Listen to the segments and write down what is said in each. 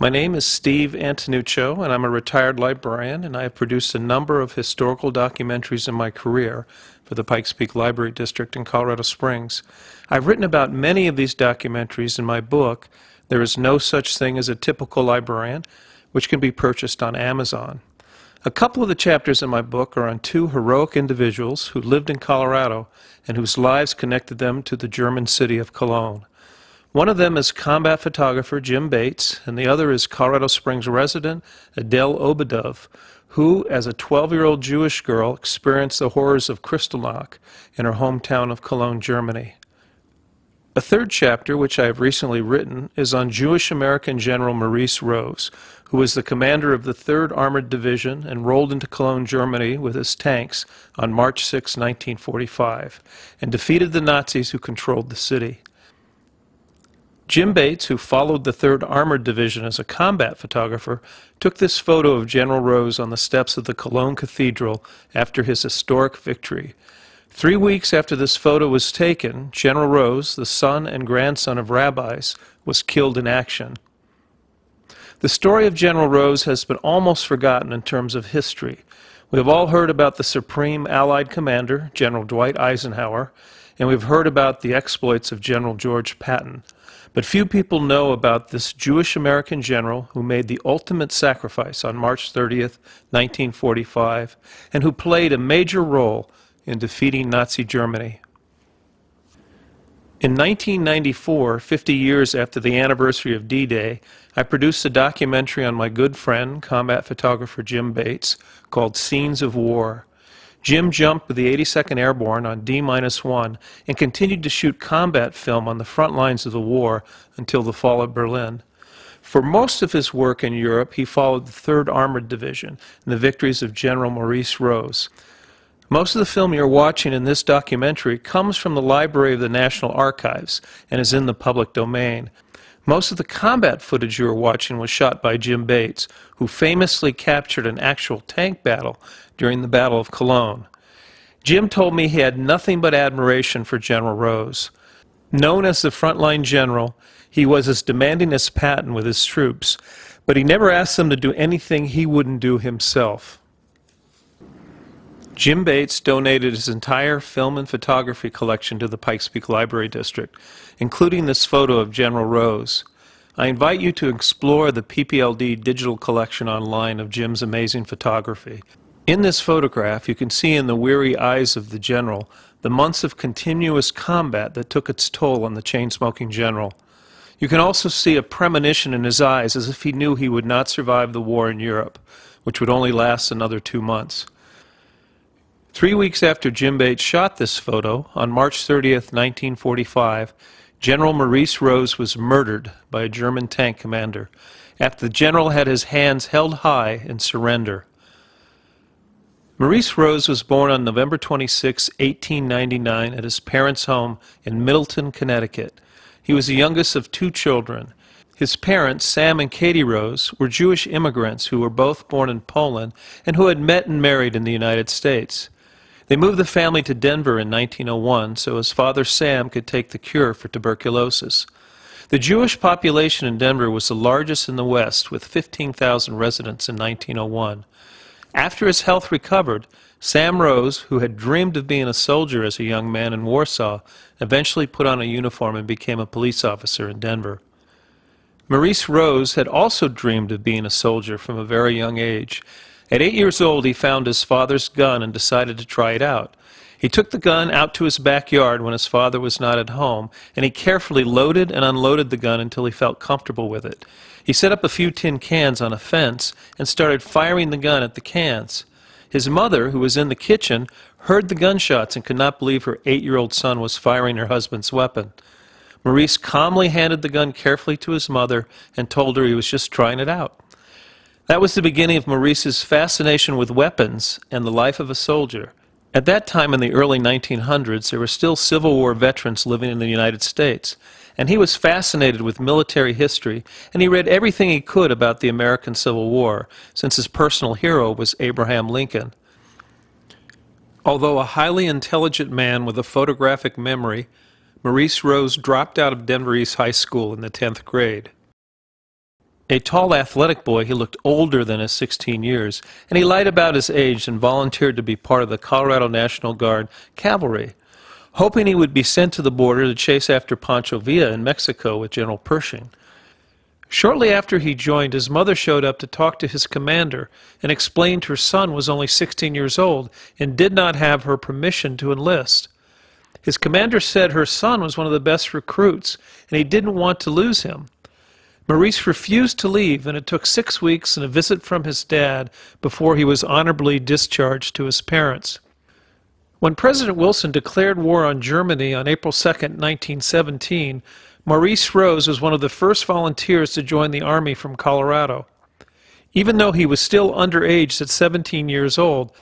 My name is Steve Antonuccio, and I'm a retired librarian, and I have produced a number of historical documentaries in my career for the Pikes Peak Library District in Colorado Springs. I've written about many of these documentaries in my book, There is No Such Thing as a Typical Librarian, which can be purchased on Amazon. A couple of the chapters in my book are on two heroic individuals who lived in Colorado and whose lives connected them to the German city of Cologne. One of them is combat photographer Jim Bates, and the other is Colorado Springs resident Adele Obadov, who, as a 12-year-old Jewish girl, experienced the horrors of Kristallnacht in her hometown of Cologne, Germany. A third chapter, which I have recently written, is on Jewish American General Maurice Rose, who was the commander of the 3rd Armored Division and rolled into Cologne, Germany with his tanks on March 6, 1945, and defeated the Nazis who controlled the city. Jim Bates, who followed the 3rd Armored Division as a combat photographer, took this photo of General Rose on the steps of the Cologne Cathedral after his historic victory. 3 weeks after this photo was taken, General Rose, the son and grandson of rabbis, was killed in action. The story of General Rose has been almost forgotten in terms of history. We have all heard about the Supreme Allied Commander, General Dwight Eisenhower, and we've heard about the exploits of General George Patton. But few people know about this Jewish-American general who made the ultimate sacrifice on March 30th, 1945, and who played a major role in defeating Nazi Germany. In 1994, 50 years after the anniversary of D-Day, I produced a documentary on my good friend, combat photographer Jim Bates, called Scenes of War. Jim jumped with the 82nd Airborne on D-1 and continued to shoot combat film on the front lines of the war until the fall of Berlin. For most of his work in Europe, he followed the 3rd Armored Division and the victories of General Maurice Rose. Most of the film you're watching in this documentary comes from the Library of the National Archives and is in the public domain. Most of the combat footage you are watching was shot by Jim Bates, who famously captured an actual tank battle during the Battle of Cologne. Jim told me he had nothing but admiration for General Rose. Known as the frontline general, he was as demanding as Patton with his troops, but he never asked them to do anything he wouldn't do himself. Jim Bates donated his entire film and photography collection to the Pikes Peak Library District, including this photo of General Rose. I invite you to explore the PPLD digital collection online of Jim's amazing photography. In this photograph, you can see in the weary eyes of the general the months of continuous combat that took its toll on the chain-smoking general. You can also see a premonition in his eyes as if he knew he would not survive the war in Europe, which would only last another 2 months. 3 weeks after Jim Bates shot this photo, on March 30th, 1945, General Maurice Rose was murdered by a German tank commander after the general had his hands held high in surrender. Maurice Rose was born on November 26, 1899, at his parents' home in Middleton, Connecticut. He was the youngest of 2 children. His parents, Sam and Katie Rose, were Jewish immigrants who were both born in Poland and who had met and married in the United States. They moved the family to Denver in 1901 so his father Sam could take the cure for tuberculosis. The Jewish population in Denver was the largest in the West, with 15,000 residents in 1901. After his health recovered, Sam Rose, who had dreamed of being a soldier as a young man in Warsaw, eventually put on a uniform and became a police officer in Denver. Maurice Rose had also dreamed of being a soldier from a very young age. At 8 years old, he found his father's gun and decided to try it out. He took the gun out to his backyard when his father was not at home, and he carefully loaded and unloaded the gun until he felt comfortable with it. He set up a few tin cans on a fence and started firing the gun at the cans. His mother, who was in the kitchen, heard the gunshots and could not believe her 8-year-old son was firing her husband's weapon. Maurice calmly handed the gun carefully to his mother and told her he was just trying it out. That was the beginning of Maurice's fascination with weapons and the life of a soldier. At that time in the early 1900s, there were still Civil War veterans living in the United States, and he was fascinated with military history, and he read everything he could about the American Civil War, since his personal hero was Abraham Lincoln. Although a highly intelligent man with a photographic memory, Maurice Rose dropped out of Denver East High School in the 10th grade. A tall, athletic boy, he looked older than his 16 years, and he lied about his age and volunteered to be part of the Colorado National Guard cavalry, hoping he would be sent to the border to chase after Pancho Villa in Mexico with General Pershing. Shortly after he joined, his mother showed up to talk to his commander and explained her son was only 16 years old and did not have her permission to enlist. His commander said her son was one of the best recruits and he didn't want to lose him. Maurice refused to leave, and it took 6 weeks and a visit from his dad before he was honorably discharged to his parents. When President Wilson declared war on Germany on April 2, 1917, Maurice Rose was one of the first volunteers to join the Army from Colorado. Even though he was still underage at 17 years old,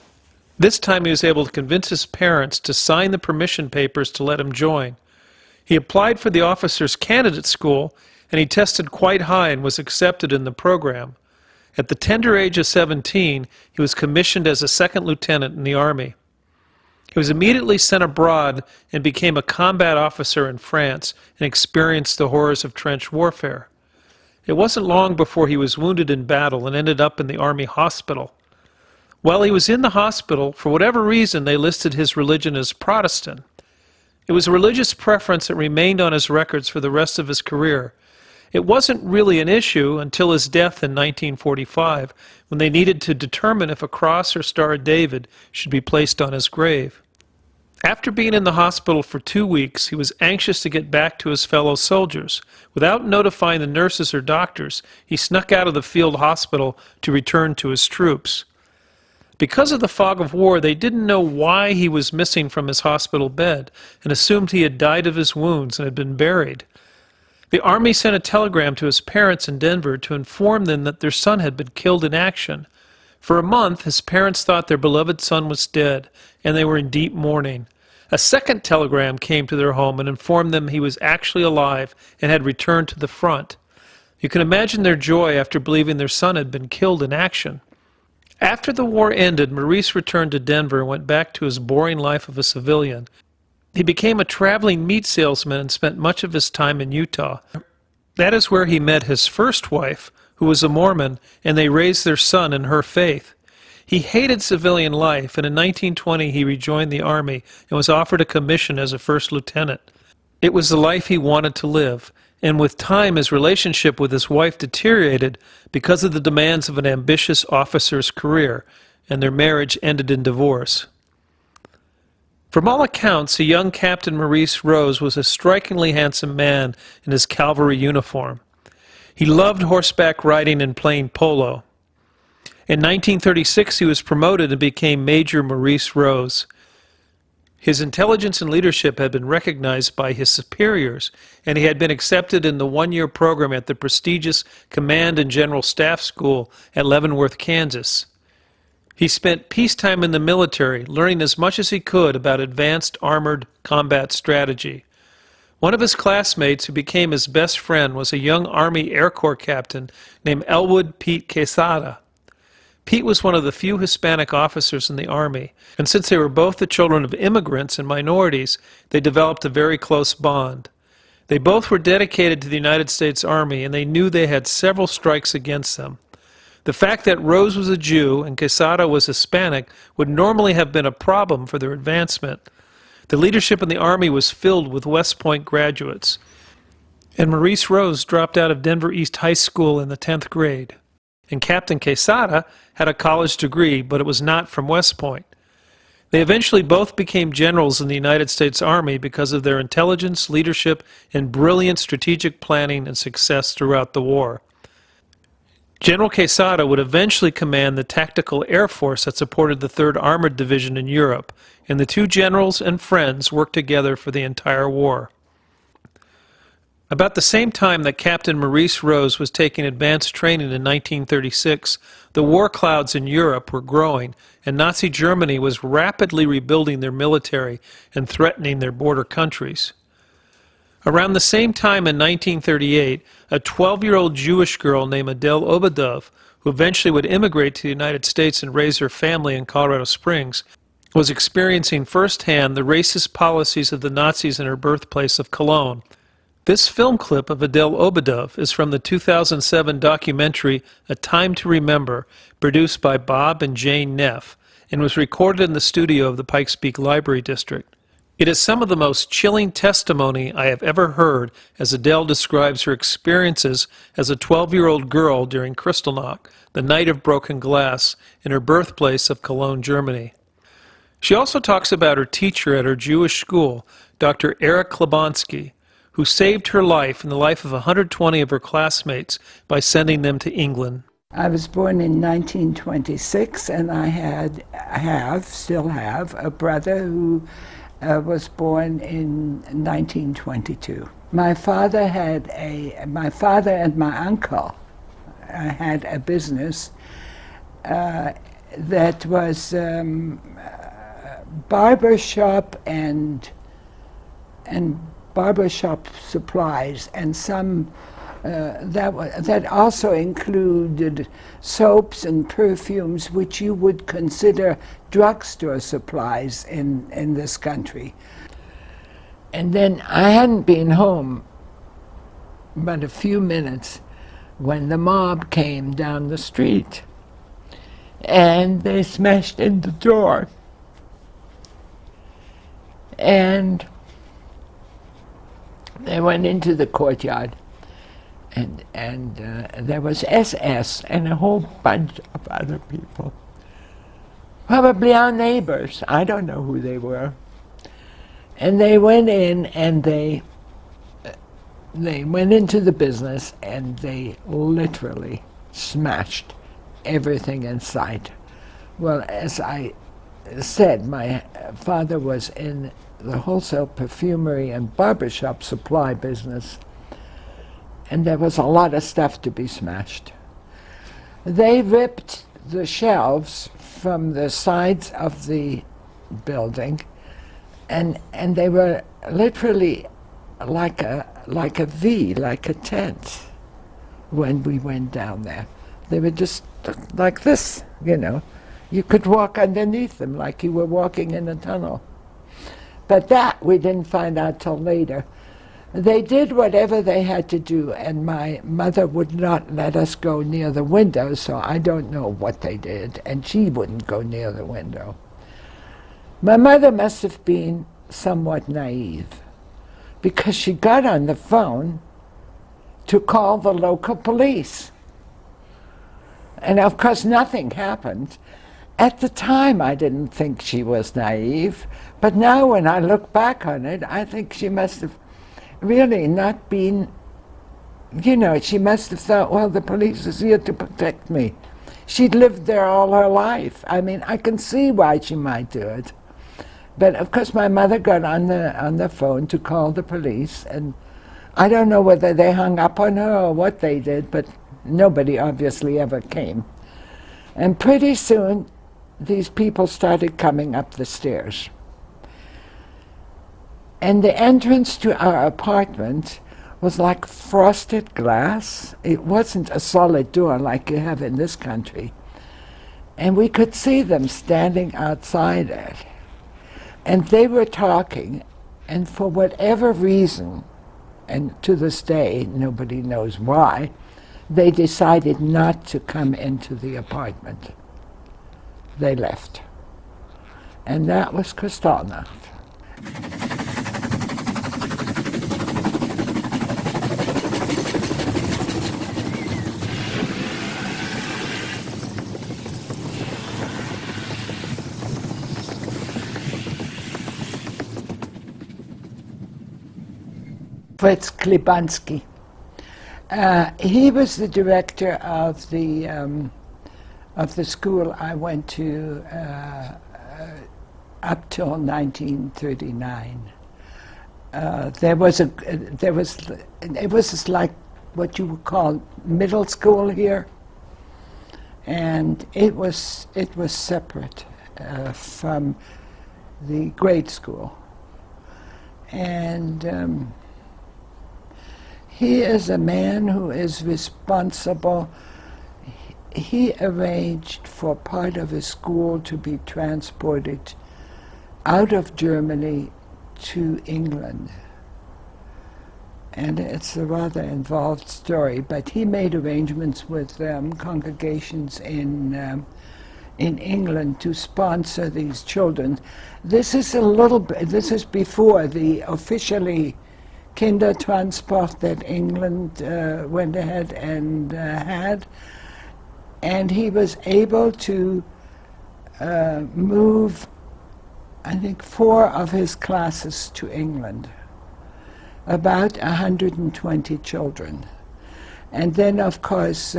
this time he was able to convince his parents to sign the permission papers to let him join. He applied for the officers' candidate school, and he tested quite high and was accepted in the program. At the tender age of 17, he was commissioned as a second lieutenant in the Army. He was immediately sent abroad and became a combat officer in France and experienced the horrors of trench warfare. It wasn't long before he was wounded in battle and ended up in the Army hospital. While he was in the hospital, for whatever reason, they listed his religion as Protestant. It was a religious preference that remained on his records for the rest of his career. It wasn't really an issue until his death in 1945, when they needed to determine if a cross or Star of David should be placed on his grave. After being in the hospital for 2 weeks, he was anxious to get back to his fellow soldiers. Without notifying the nurses or doctors, he snuck out of the field hospital to return to his troops. Because of the fog of war, they didn't know why he was missing from his hospital bed and assumed he had died of his wounds and had been buried. The Army sent a telegram to his parents in Denver to inform them that their son had been killed in action. For a month, his parents thought their beloved son was dead, and they were in deep mourning. A second telegram came to their home and informed them he was actually alive and had returned to the front. You can imagine their joy after believing their son had been killed in action. After the war ended, Maurice returned to Denver and went back to his boring life of a civilian. He became a traveling meat salesman and spent much of his time in Utah. That is where he met his first wife, who was a Mormon, and they raised their son in her faith. He hated civilian life, and in 1920 he rejoined the Army and was offered a commission as a first lieutenant. It was the life he wanted to live, and with time his relationship with his wife deteriorated because of the demands of an ambitious officer's career, and their marriage ended in divorce. From all accounts, a young Captain Maurice Rose was a strikingly handsome man in his cavalry uniform. He loved horseback riding and playing polo. In 1936, he was promoted and became Major Maurice Rose. His intelligence and leadership had been recognized by his superiors, and he had been accepted in the one-year program at the prestigious Command and General Staff School at Leavenworth, Kansas. He spent peacetime in the military, learning as much as he could about advanced armored combat strategy. One of his classmates, who became his best friend, was a young Army Air Corps captain named Elwood Pete Quesada. Pete was one of the few Hispanic officers in the Army, and since they were both the children of immigrants and minorities, they developed a very close bond. They both were dedicated to the United States Army, and they knew they had several strikes against them. The fact that Rose was a Jew and Quesada was Hispanic would normally have been a problem for their advancement. The leadership in the Army was filled with West Point graduates, and Maurice Rose dropped out of Denver East High School in the 10th grade. And Captain Quesada had a college degree, but it was not from West Point. They eventually both became generals in the United States Army because of their intelligence, leadership, and brilliant strategic planning and success throughout the war. General Quesada would eventually command the Tactical Air Force that supported the 3rd Armored Division in Europe, and the two generals and friends worked together for the entire war. About the same time that Captain Maurice Rose was taking advanced training in 1936, the war clouds in Europe were growing, and Nazi Germany was rapidly rebuilding their military and threatening their border countries. Around the same time in 1938, a 12-year-old Jewish girl named Adele Obadov, who eventually would immigrate to the United States and raise her family in Colorado Springs, was experiencing firsthand the racist policies of the Nazis in her birthplace of Cologne. This film clip of Adele Obadov is from the 2007 documentary A Time to Remember, produced by Bob and Jane Neff, and was recorded in the studio of the Pikes Peak Library District. It is some of the most chilling testimony I have ever heard as Adele describes her experiences as a 12-year-old girl during Kristallnacht, the night of broken glass, in her birthplace of Cologne, Germany. She also talks about her teacher at her Jewish school, Dr. Eric Klebonsky, who saved her life and the life of 120 of her classmates by sending them to England. I was born in 1926, and I still have, a brother who was born in 1922. My father and my uncle had a business that was barbershop and barbershop supplies, and some that also included soaps and perfumes, which you would consider drugstore supplies in this country. And then I hadn't been home but a few minutes when the mob came down the street, and they smashed in the door. And they went into the courtyard, and there was SS and a whole bunch of other people. Probably our neighbors. I don't know who they were. And they went in, and they went into the business, and they literally smashed everything in sight. Well, as I said, my father was in the wholesale perfumery and barbershop supply business, and there was a lot of stuff to be smashed. They ripped the shelves from the sides of the building, and they were literally like a V, like a tent when we went down there. They were just like this, you know. You could walk underneath them like you were walking in a tunnel. But that we didn't find out till later. They did whatever they had to do, and my mother would not let us go near the window, so I don't know what they did, and she wouldn't go near the window. My mother must have been somewhat naive, because she got on the phone to call the local police. And of course nothing happened. At the time, I didn't think she was naive, but now when I look back on it, I think she must have really not been, you know, she must have thought, well, the police is here to protect me. She'd lived there all her life. I mean, I can see why she might do it. But of course, my mother got on the phone to call the police, and I don't know whether they hung up on her or what they did, but nobody obviously ever came. And pretty soon, these people started coming up the stairs. And the entrance to our apartment was like frosted glass. It wasn't a solid door like you have in this country. And we could see them standing outside it. And they were talking, and for whatever reason, and to this day nobody knows why, they decided not to come into the apartment. They left. And that was Kristallnacht. Fritz Klebanski. He was the director of the school I went to up till 1939. It was like what you would call middle school here, and it was separate from the grade school, and he is a man who is responsible. He arranged for part of his school to be transported out of Germany to England. and it's a rather involved story, but he made arrangements with congregations in England to sponsor these children. This is this is before the officially Kindertransport that England went ahead and had, and he was able to move, I think, 4 of his classes to England, about 120 children. And then, of course,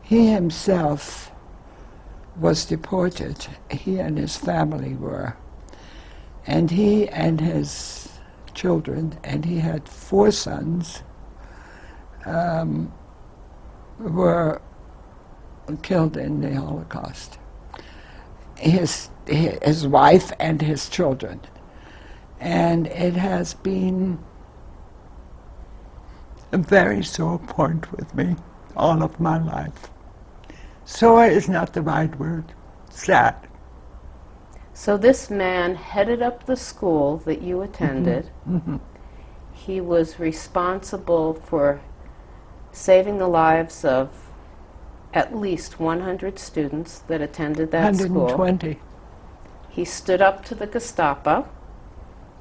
he himself was deported. He and his family were. And he and his children, and he had 4 sons, were killed in the Holocaust. His wife and his children. And it has been a very sore point with me all of my life. Sore is not the right word. Sad. So this man headed up the school that you attended. Mm-hmm. He was responsible for saving the lives of at least 100 students that attended that school. 120. He stood up to the Gestapo,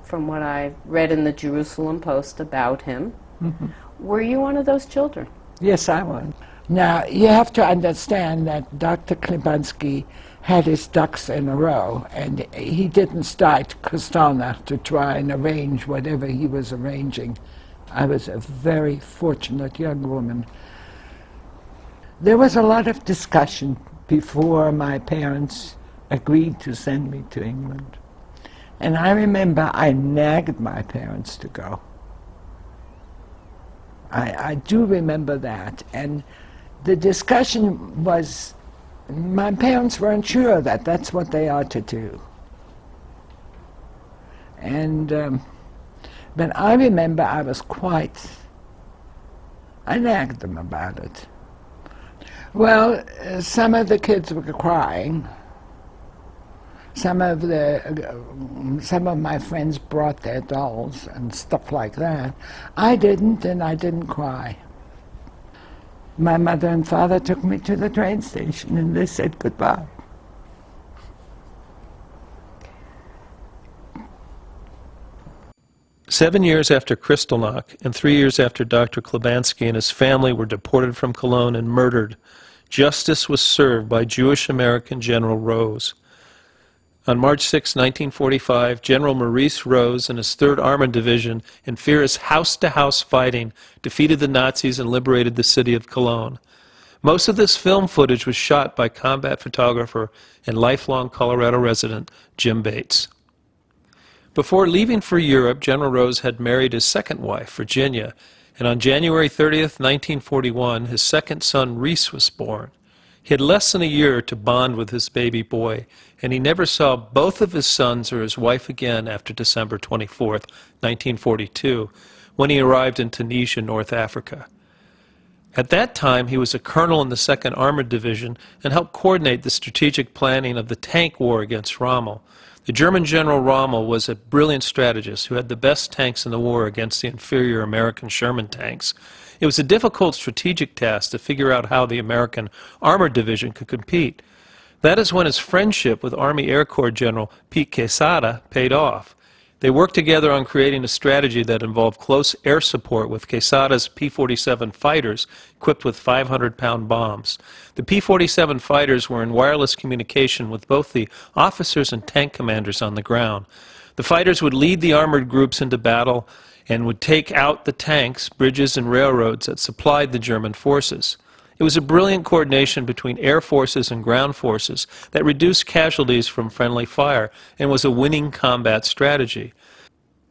from what I read in the Jerusalem Post about him. Mm-hmm. Were you one of those children? Yes, I was. Now, you have to understand that Dr. Klibanski had his ducks in a row, and he didn't start Kristallnacht to try and arrange whatever he was arranging. I was a very fortunate young woman. There was a lot of discussion before my parents agreed to send me to England. And I remember I nagged my parents to go. I do remember that. And the discussion was, my parents weren't sure that that's what they ought to do. And, but I remember I nagged them about it. Well, some of the kids were crying. Some of my friends brought their dolls and stuff like that. I didn't, and I didn't cry. My mother and father took me to the train station, and they said goodbye. Seven years after Kristallnacht, and 3 years after Dr. Klibanski and his family were deported from Cologne and murdered, justice was served by Jewish American General Rose. On March 6, 1945, General Maurice Rose and his 3rd Armored Division, in fierce house-to-house fighting, defeated the Nazis and liberated the city of Cologne. Most of this film footage was shot by combat photographer and lifelong Colorado resident Jim Bates. Before leaving for Europe, General Rose had married his 2nd wife, Virginia, and on January 30th, 1941, his 2nd son, Reese, was born. He had less than a year to bond with his baby boy, and he never saw both of his sons or his wife again after December 24th, 1942, when he arrived in Tunisia, North Africa. At that time, he was a colonel in the 2nd Armored Division and helped coordinate the strategic planning of the tank war against Rommel. The German General Rommel was a brilliant strategist who had the best tanks in the war against the inferior American Sherman tanks. It was a difficult strategic task to figure out how the American Armored Division could compete. That is when his friendship with Army Air Corps General Pete Quesada paid off. They worked together on creating a strategy that involved close air support with Quesada's P-47 fighters equipped with 500-pound bombs. The P-47 fighters were in wireless communication with both the officers and tank commanders on the ground. The fighters would lead the armored groups into battle and would take out the tanks, bridges, and railroads that supplied the German forces. It was a brilliant coordination between air forces and ground forces that reduced casualties from friendly fire and was a winning combat strategy.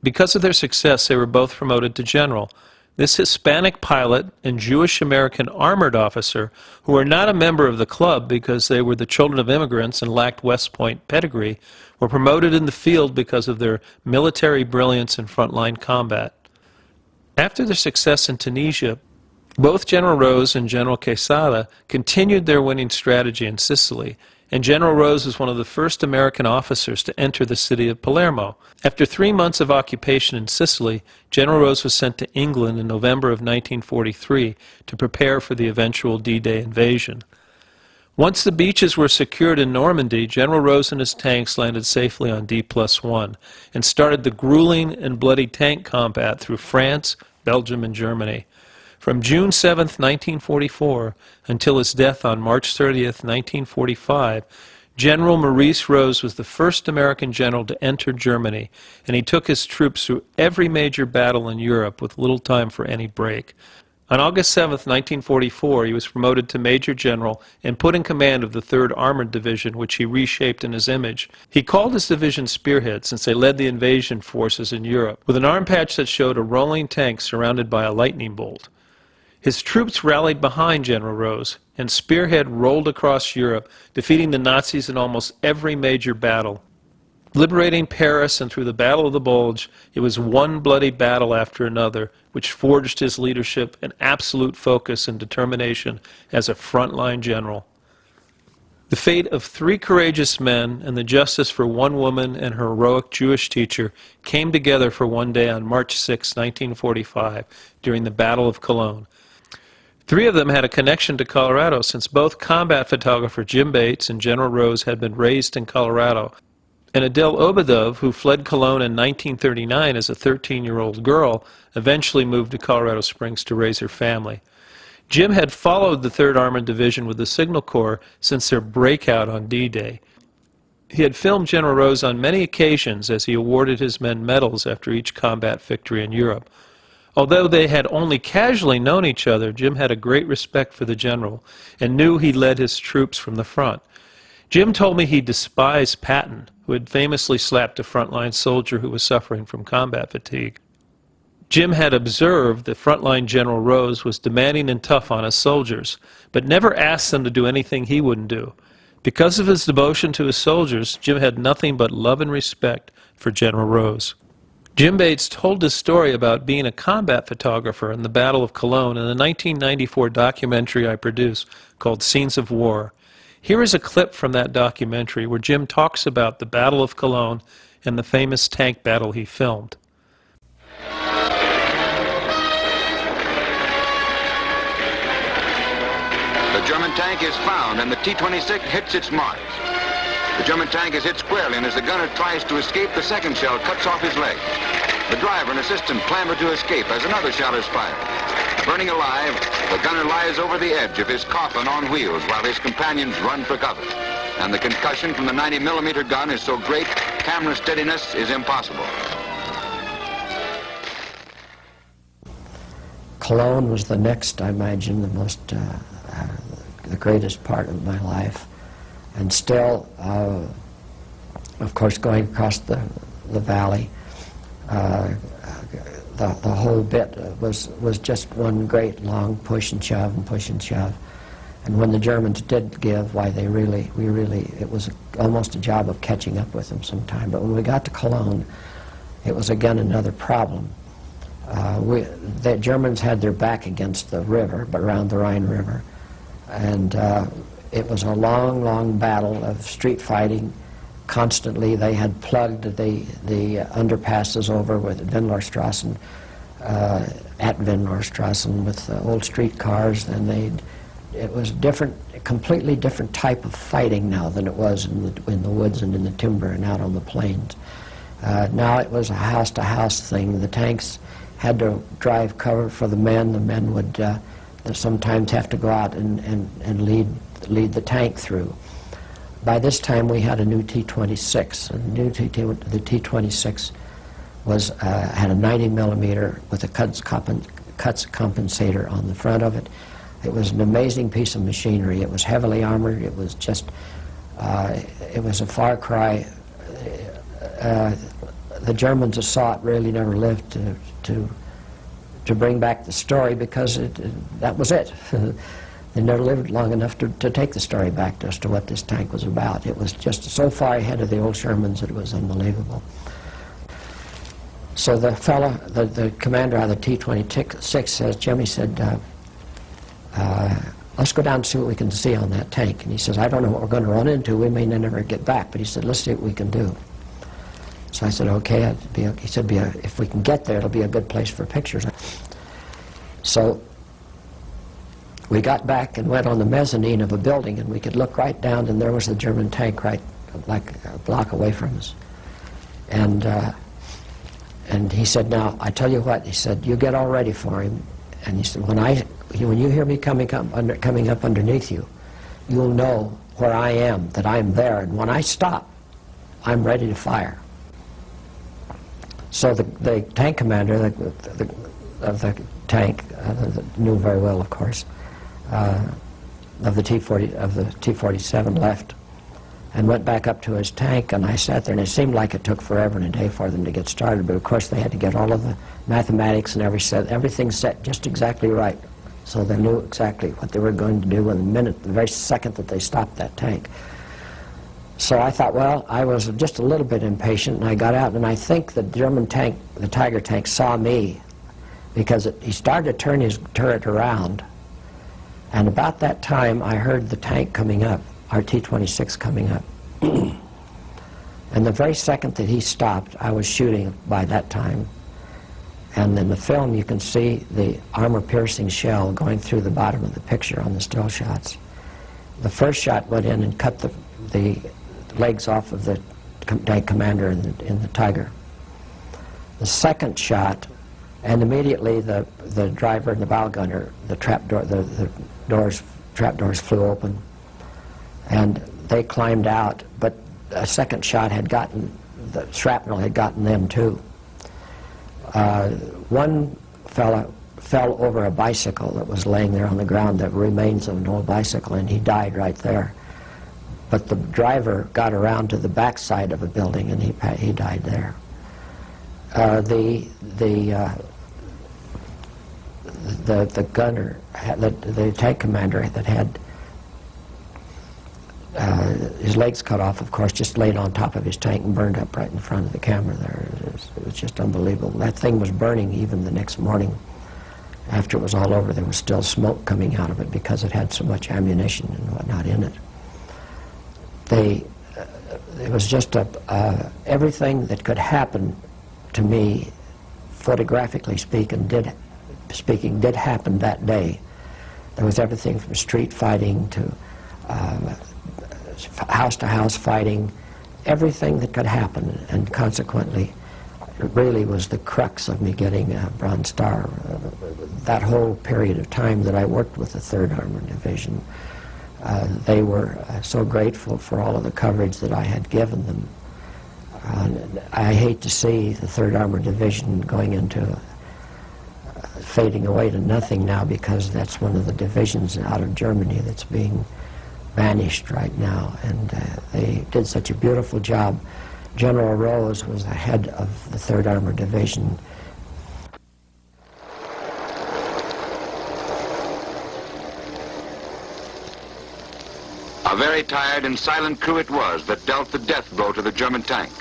Because of their success, they were both promoted to general. This Hispanic pilot and Jewish-American armored officer, who were not a member of the club because they were the children of immigrants and lacked West Point pedigree, were promoted in the field because of their military brilliance in frontline combat. After their success in Tunisia, both General Rose and General Quesada continued their winning strategy in Sicily, and General Rose was one of the first American officers to enter the city of Palermo. After 3 months of occupation in Sicily, General Rose was sent to England in November of 1943 to prepare for the eventual D-Day invasion. Once the beaches were secured in Normandy, General Rose and his tanks landed safely on D+1 and started the grueling and bloody tank combat through France, Belgium, and Germany. From June 7, 1944, until his death on March 30, 1945, General Maurice Rose was the first American general to enter Germany, and he took his troops through every major battle in Europe with little time for any break. On August 7, 1944, he was promoted to Major General and put in command of the 3rd Armored Division, which he reshaped in his image. He called his division Spearhead since they led the invasion forces in Europe, with an arm patch that showed a rolling tank surrounded by a lightning bolt. His troops rallied behind General Rose, and Spearhead rolled across Europe, defeating the Nazis in almost every major battle. Liberating Paris and through the Battle of the Bulge, it was one bloody battle after another, which forged his leadership and absolute focus and determination as a frontline general. The fate of 3 courageous men and the justice for one woman and her heroic Jewish teacher came together for one day on March 6, 1945, during the Battle of Cologne. 3 of them had a connection to Colorado, since both combat photographer Jim Bates and General Rose had been raised in Colorado. And Adele Obadov, who fled Cologne in 1939 as a 13-year-old girl, eventually moved to Colorado Springs to raise her family. Jim had followed the 3rd Armored Division with the Signal Corps since their breakout on D-Day. He had filmed General Rose on many occasions as he awarded his men medals after each combat victory in Europe. Although they had only casually known each other, Jim had a great respect for the general and knew he led his troops from the front. Jim told me he despised Patton, who had famously slapped a frontline soldier who was suffering from combat fatigue. Jim had observed that frontline General Rose was demanding and tough on his soldiers, but never asked them to do anything he wouldn't do. Because of his devotion to his soldiers, Jim had nothing but love and respect for General Rose. Jim Bates told his story about being a combat photographer in the Battle of Cologne in the 1994 documentary I produced called Scenes of War. Here is a clip from that documentary where Jim talks about the Battle of Cologne and the famous tank battle he filmed. The German tank is found and the T-26 hits its mark. The German tank is hit squarely, and as the gunner tries to escape, the second shell cuts off his leg. The driver and assistant clamber to escape as another shell is fired. Burning alive, the gunner lies over the edge of his coffin on wheels while his companions run for cover. And the concussion from the 90mm gun is so great, camera steadiness is impossible. Cologne was the next, I imagine, the greatest part of my life. And still, of course, going across the valley, the whole bit was just one great long push and shove and push and shove. And when the Germans did give, why it was almost a job of catching up with them sometime. But when we got to Cologne, it was again another problem. The Germans had their back against the river, but around the Rhine River, and it was a long, long battle of street fighting. Constantly, they had plugged the underpasses over with Windlorstrassen, at Windlorstrassen with old streetcars, and it was different, a completely different type of fighting now than it was in the woods and in the timber and out on the plains. Now it was a house-to-house thing. The tanks had to drive cover for the men. The men would sometimes have to go out and lead the tank through. By this time we had a new T-26, and the T-26 had a 90mm with a cuts compensator on the front of it. It was an amazing piece of machinery. It was heavily armored. It was just, it was a far cry. The Germans that saw it really never lived to bring back the story, because that was it. They never lived long enough to take the story back as to what this tank was about. It was just so far ahead of the old Shermans that it was unbelievable. So the fellow, the commander of the T-26 says, Jimmy said, let's go down and see what we can see on that tank. And he says, I don't know what we're going to run into. We may never get back. But he said, let's see what we can do. So I said, okay. He said, if we can get there, it'll be a good place for pictures. So we got back and went on the mezzanine of a building, and we could look right down, and there was the German tank right like a block away from us. And he said, now, I tell you what, he said, you get all ready for him. And he said, when you hear me coming up underneath you, you'll know where I am, that I'm there. And when I stop, I'm ready to fire. So the tank commander of the tank, knew very well, of course, of the T-47 left and went back up to his tank, and I sat there, and it seemed like it took forever and a day for them to get started, but of course they had to get all of the mathematics and everything set just exactly right, so they knew exactly what they were going to do in the very second that they stopped that tank. So I thought, well, I was just a little bit impatient, and I got out, and I think the German tank, the Tiger tank, saw me, because he started to turn his turret around, and about that time I heard the tank coming up, our T-26 coming up. And the very second that he stopped, I was shooting by that time. And in the film you can see the armor-piercing shell going through the bottom of the picture on the still shots. The first shot went in and cut the legs off of the tank commander in the Tiger. The second shot, and immediately the driver and the bow gunner, the trap doors flew open, and they climbed out, but a second shot had gotten, the shrapnel had gotten them too. One fella fell over a bicycle that was laying there on the ground, the remains of an old bicycle, and he died right there. But the driver got around to the back side of a building, and he died there. The gunner, the tank commander that had his legs cut off, of course, just laid on top of his tank and burned up right in front of the camera there. It was just unbelievable. That thing was burning even the next morning. After it was all over, there was still smoke coming out of it because it had so much ammunition and whatnot in it. It was just everything that could happen to me, photographically speaking, did happen that day. There was everything from street fighting to house-to-house fighting, everything that could happen, and consequently it really was the crux of me getting a Bronze Star. That whole period of time that I worked with the 3rd Armored Division, they were so grateful for all of the coverage that I had given them. I hate to see the 3rd Armored Division going into fading away to nothing now, because that's one of the divisions out of Germany that's being vanished right now, and they did such a beautiful job. General Rose was the head of the 3rd Armored Division. A very tired and silent crew it was that dealt the death blow to the German tank,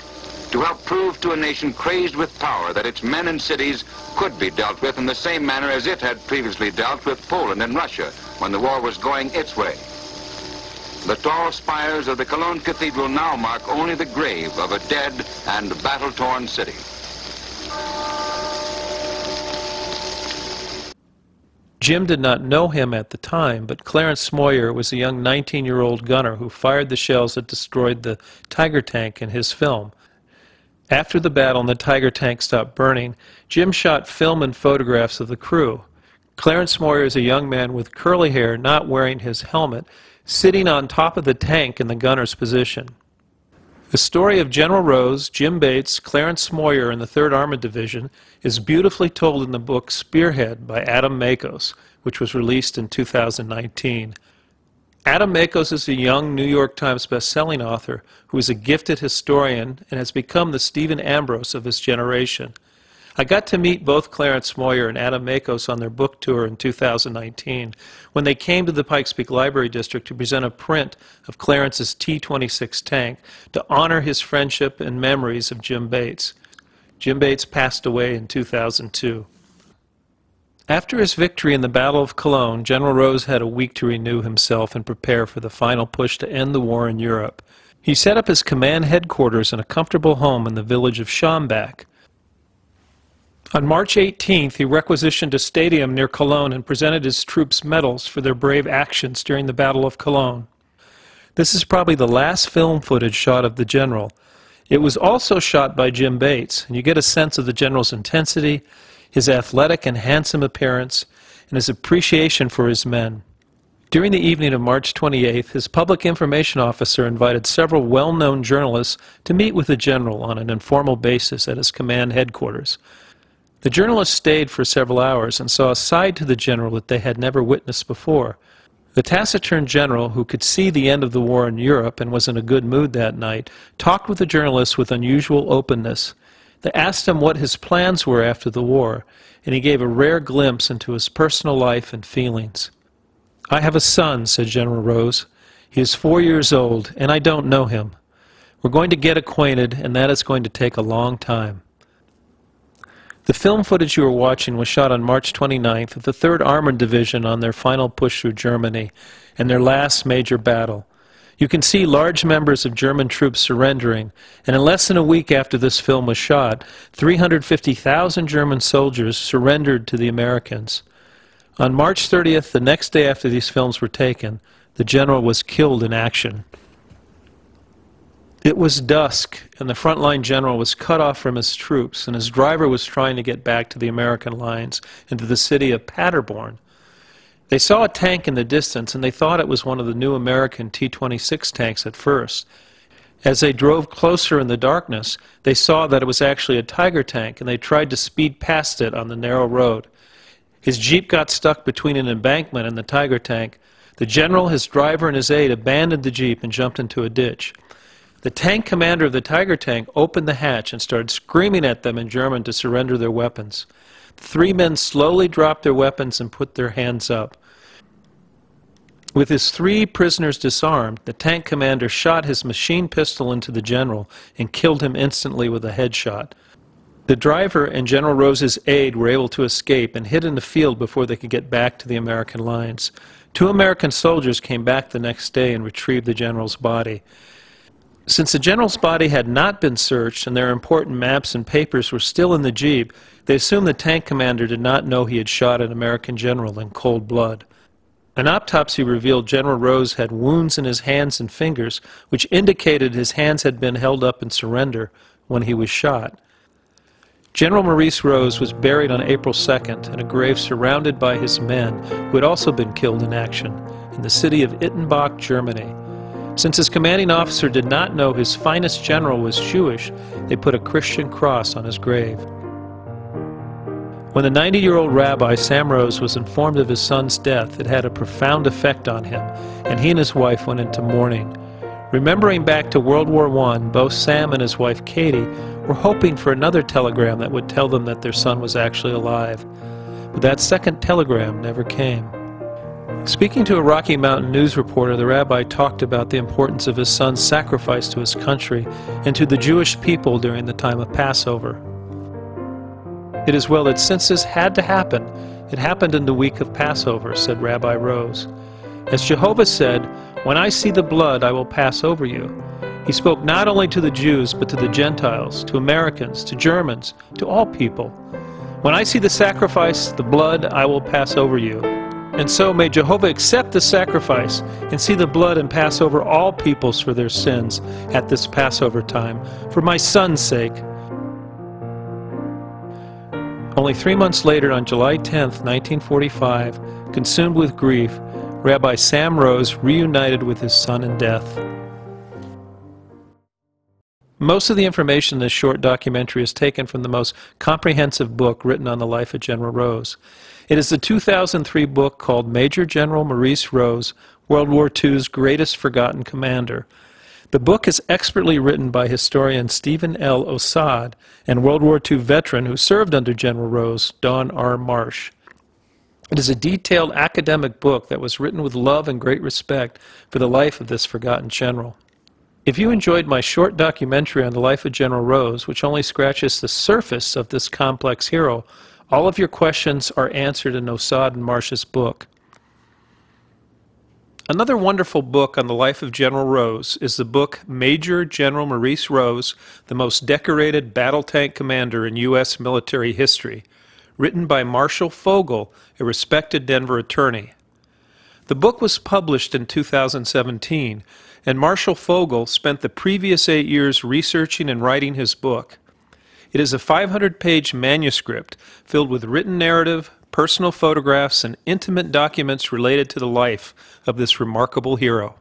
to help prove to a nation crazed with power that its men and cities could be dealt with in the same manner as it had previously dealt with Poland and Russia when the war was going its way. The tall spires of the Cologne Cathedral now mark only the grave of a dead and battle-torn city. Jim did not know him at the time, but Clarence Smoyer was a young 19-year-old gunner who fired the shells that destroyed the Tiger tank in his film. After the battle and the Tiger tank stopped burning, Jim shot film and photographs of the crew. Clarence Smoyer is a young man with curly hair, not wearing his helmet, sitting on top of the tank in the gunner's position. The story of General Rose, Jim Bates, Clarence Smoyer, and the 3rd Armored Division is beautifully told in the book Spearhead by Adam Makos, which was released in 2019. Adam Makos is a young New York Times best-selling author who is a gifted historian and has become the Stephen Ambrose of his generation. I got to meet both Clarence Smoyer and Adam Makos on their book tour in 2019 when they came to the Pikes Peak Library District to present a print of Clarence's T-26 tank to honor his friendship and memories of Jim Bates. Jim Bates passed away in 2002. After his victory in the Battle of Cologne, General Rose had a week to renew himself and prepare for the final push to end the war in Europe. He set up his command headquarters in a comfortable home in the village of Schambach. On March 18th, he requisitioned a stadium near Cologne and presented his troops medals for their brave actions during the Battle of Cologne. This is probably the last film footage shot of the general. It was also shot by Jim Bates, and you get a sense of the general's intensity, his athletic and handsome appearance, and his appreciation for his men. During the evening of March 28th, his public information officer invited several well-known journalists to meet with the general on an informal basis at his command headquarters. The journalists stayed for several hours and saw a side to the general that they had never witnessed before. The taciturn general, who could see the end of the war in Europe and was in a good mood that night, talked with the journalists with unusual openness. They asked him what his plans were after the war, and he gave a rare glimpse into his personal life and feelings. "I have a son," said General Rose. "He is 4 years old, and I don't know him. We're going to get acquainted, and that is going to take a long time." The film footage you are watching was shot on March 29th of the 3rd Armored Division on their final push through Germany and their last major battle. You can see large numbers of German troops surrendering, and in less than a week after this film was shot, 350,000 German soldiers surrendered to the Americans. On March 30th, the next day after these films were taken, the general was killed in action. It was dusk, and the frontline general was cut off from his troops, and his driver was trying to get back to the American lines and to the city of Paderborn. They saw a tank in the distance, and they thought it was one of the new American T-26 tanks at first. As they drove closer in the darkness, they saw that it was actually a Tiger tank, and they tried to speed past it on the narrow road. His Jeep got stuck between an embankment and the Tiger tank. The general, his driver, and his aide abandoned the Jeep and jumped into a ditch. The tank commander of the Tiger tank opened the hatch and started screaming at them in German to surrender their weapons. The 3 men slowly dropped their weapons and put their hands up. With his 3 prisoners disarmed, the tank commander shot his machine pistol into the general and killed him instantly with a headshot. The driver and General Rose's aide were able to escape and hid in the field before they could get back to the American lines. 2 American soldiers came back the next day and retrieved the general's body. Since the general's body had not been searched and their important maps and papers were still in the Jeep, they assumed the tank commander did not know he had shot an American general in cold blood. An autopsy revealed General Rose had wounds in his hands and fingers, which indicated his hands had been held up in surrender when he was shot. General Maurice Rose was buried on April 2nd in a grave surrounded by his men who had also been killed in action in the city of Ittenbach, Germany. Since his commanding officer did not know his finest general was Jewish, they put a Christian cross on his grave. When the 90-year-old rabbi, Sam Rose, was informed of his son's death, it had a profound effect on him, and he and his wife went into mourning. Remembering back to World War I, both Sam and his wife Katie were hoping for another telegram that would tell them that their son was actually alive. But that second telegram never came. Speaking to a Rocky Mountain news reporter, the rabbi talked about the importance of his son's sacrifice to his country and to the Jewish people during the time of Passover. "It is well that since this had to happen, it happened in the week of Passover," said Rabbi Rose. As Jehovah said, "When I see the blood, I will pass over you." He spoke not only to the Jews, but to the Gentiles, to Americans, to Germans, to all people. "When I see the sacrifice, the blood, I will pass over you." And so may Jehovah accept the sacrifice and see the blood and pass over all peoples for their sins at this Passover time, for my son's sake. Only 3 months later, on July 10th, 1945, consumed with grief, Rabbi Sam Rose reunited with his son in death. Most of the information in this short documentary is taken from the most comprehensive book written on the life of General Rose. It is the 2003 book called Major General Maurice Rose, World War II's Greatest Forgotten Commander. The book is expertly written by historian Stephen L. Osad and World War II veteran who served under General Rose, Don R. Marsh. It is a detailed academic book that was written with love and great respect for the life of this forgotten general. If you enjoyed my short documentary on the life of General Rose, which only scratches the surface of this complex hero, All of your questions are answered in Osad and Marsh's book. Another wonderful book on the life of General Rose is the book Major General Maurice Rose, the most decorated battle tank commander in U.S. military history, written by Marshall Fogel, a respected Denver attorney. The book was published in 2017, and Marshall Fogel spent the previous 8 years researching and writing his book. It is a 500-page manuscript filled with written narrative, personal photographs, and intimate documents related to the life of this remarkable hero.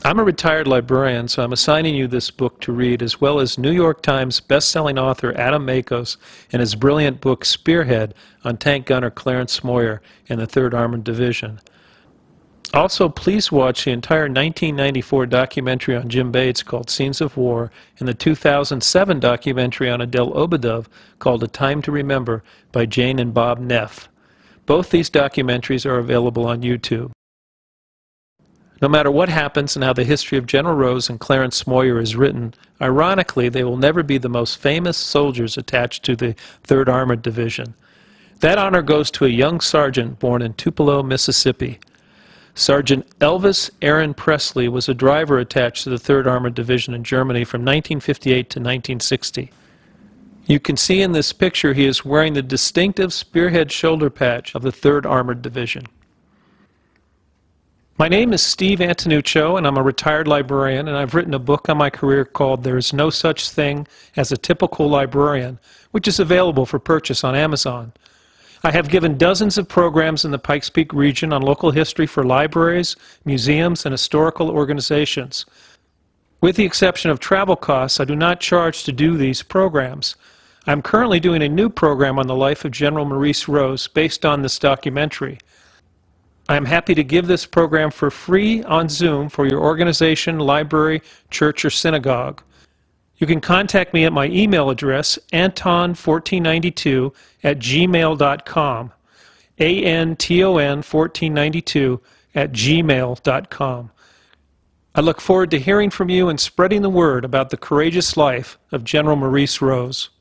I'm a retired librarian, so I'm assigning you this book to read, as well as New York Times best-selling author Adam Makos and his brilliant book Spearhead on tank gunner Clarence Moyer in the 3rd Armored Division. Also, please watch the entire 1994 documentary on Jim Bates called Scenes of War and the 2007 documentary on Adele Obadov called A Time to Remember by Jane and Bob Neff. Both these documentaries are available on YouTube. No matter what happens and how the history of General Rose and Clarence Moyer is written, ironically, they will never be the most famous soldiers attached to the 3rd Armored Division. That honor goes to a young sergeant born in Tupelo, Mississippi. Sergeant Elvis Aaron Presley was a driver attached to the 3rd Armored Division in Germany from 1958 to 1960. You can see in this picture he is wearing the distinctive spearhead shoulder patch of the 3rd Armored Division. My name is Steve Antonuccio, and I'm a retired librarian, and I've written a book on my career called There is No Such Thing as a Typical Librarian, which is available for purchase on Amazon. I have given dozens of programs in the Pikes Peak region on local history for libraries, museums, and historical organizations. With the exception of travel costs, I do not charge to do these programs. I'm currently doing a new program on the life of General Maurice Rose based on this documentary. I am happy to give this program for free on Zoom for your organization, library, church, or synagogue. You can contact me at my email address, anton1492@gmail.com, anton1492@gmail.com. I look forward to hearing from you and spreading the word about the courageous life of General Maurice Rose.